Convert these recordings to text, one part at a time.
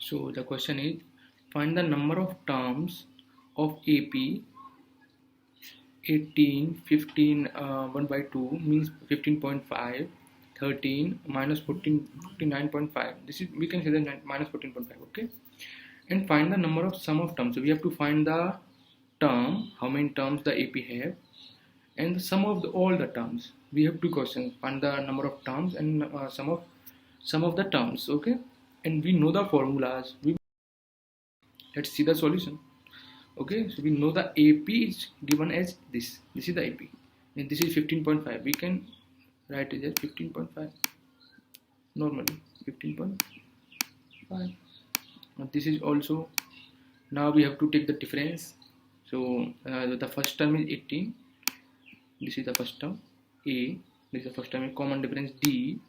So the question is, find the number of terms of AP 18, 15, 1 by 2 means 15.5, 13 minus 14, 49.5. This is, we can say that minus 14.5, okay? And find the number of sum of terms. So we have to find the term, how many terms the AP have, and the sum of all the terms. We have two questions, find the number of terms and sum of the terms, okay? And we know the formulas. Let's see the solution. Okay, so we know the AP is given as this is the AP, and this is 15.5. We can write it as 15.5 normally, 15.5. This is also, now we have to take the difference. So the first term is 18, this is the first term A, this is the first term, common difference D.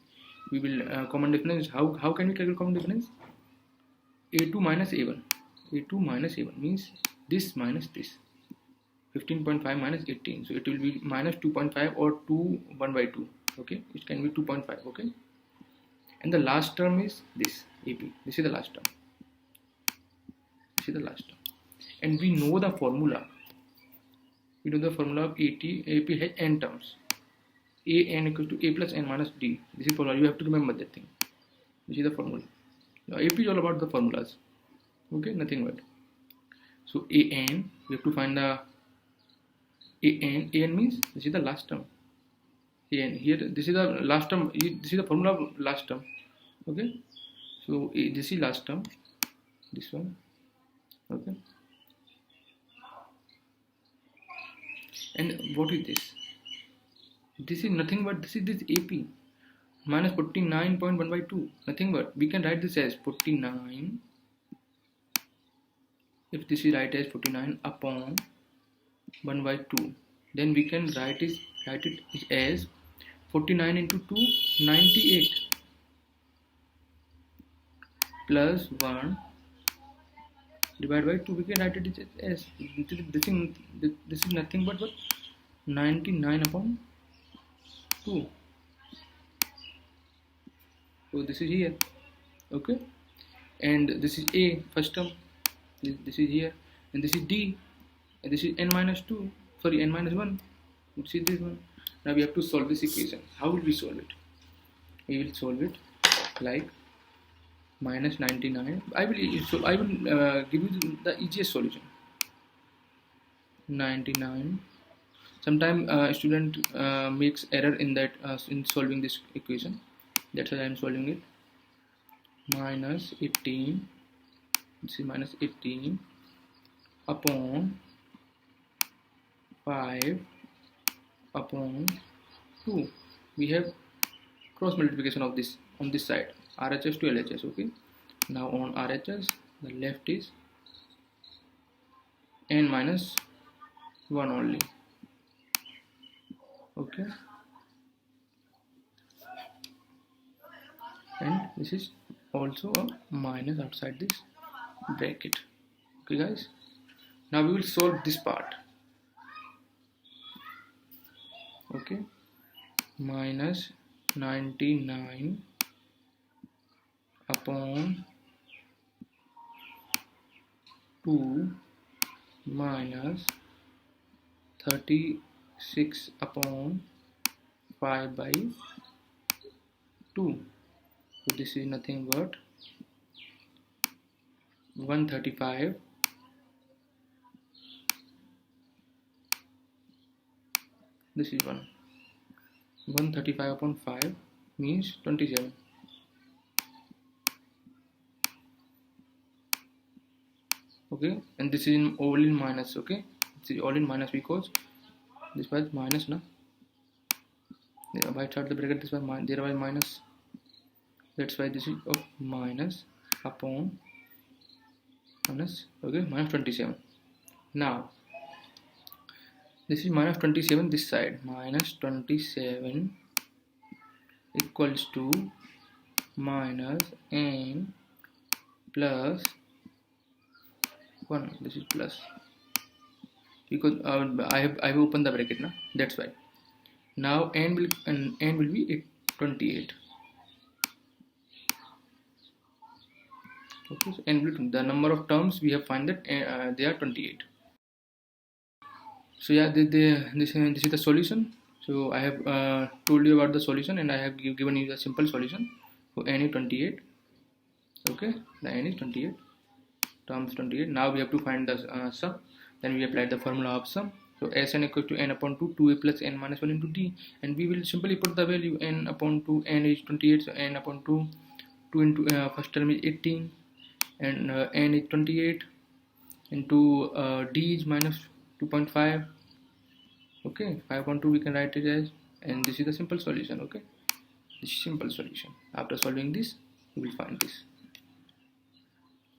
We will common difference, how can we calculate common difference? A2 minus A1, A2 minus A1 means this minus this, 15.5 minus 18, so it will be minus 2.5 or 2 1 by 2, okay? It can be 2.5, okay? And the last term is this AP, this is the last term, this is the last term. And we know the formula, we know the formula of AP has n terms, an equals to a plus n minus d. This is formula, you have to remember that thing. This is the formula. Now AP is all about the formulas, okay, nothing but. So an, we have to find the an means this is the last term. An here, this is the last term, this is the formula of last term, okay? So this is last term, this one, okay? And what is this? This is nothing but this is this AP minus 49.1 by 2, nothing but we can write this as 49. If this is right as 49 upon 1 by 2, then we can write it as 49 into 2, 98 plus 1 divided by 2. We can write it as this is nothing but 99 upon 2. So this is here, okay? And this is A, first term. This is here, and this is D, and this is n minus 2, sorry, n minus 1. This is this one. Now we have to solve this equation. How will we solve it? We will solve it like minus 99. I will give you the easiest solution. 99. Sometimes student makes error in that in solving this equation. That's why I am solving it. Minus 18. This is minus 18 upon 5 upon 2. We have cross multiplication of this on this side, RHS to LHS, okay? Now on RHS, the left is n minus 1 only, okay? And this is also a minus outside this bracket, okay guys? Now we will solve this part, okay? Minus 99 upon 2 minus 36 upon 5 by 2. So this is nothing but 135 this is 135 upon 5 means 27. Okay, and this is all in minus, okay? This is all in minus because this was minus, na? By start the bracket, this was minus, there was minus. That's why this is of minus upon minus, okay, minus 27. Now this is minus 27 this side, minus 27 equals to minus n plus 1. This is plus because I have opened the bracket now, that's why. Now n will be 28. Okay, so and the number of terms we have find that they are 28. So yeah, this is the solution. So I have told you about the solution, and I have given you the simple solution for n is 28. Okay, the n is 28, terms 28. Now we have to find the sum. Then we apply the formula of sum. So Sn equals to n upon 2, 2a plus n minus 1 into d, and we will simply put the value n upon 2. N is 28, so n upon 2, 2 into first term is 18, and n is 28 into d is minus 2.5. Okay, 5.2 we can write it as, and this is the simple solution. Okay, this is simple solution. After solving this, we will find this.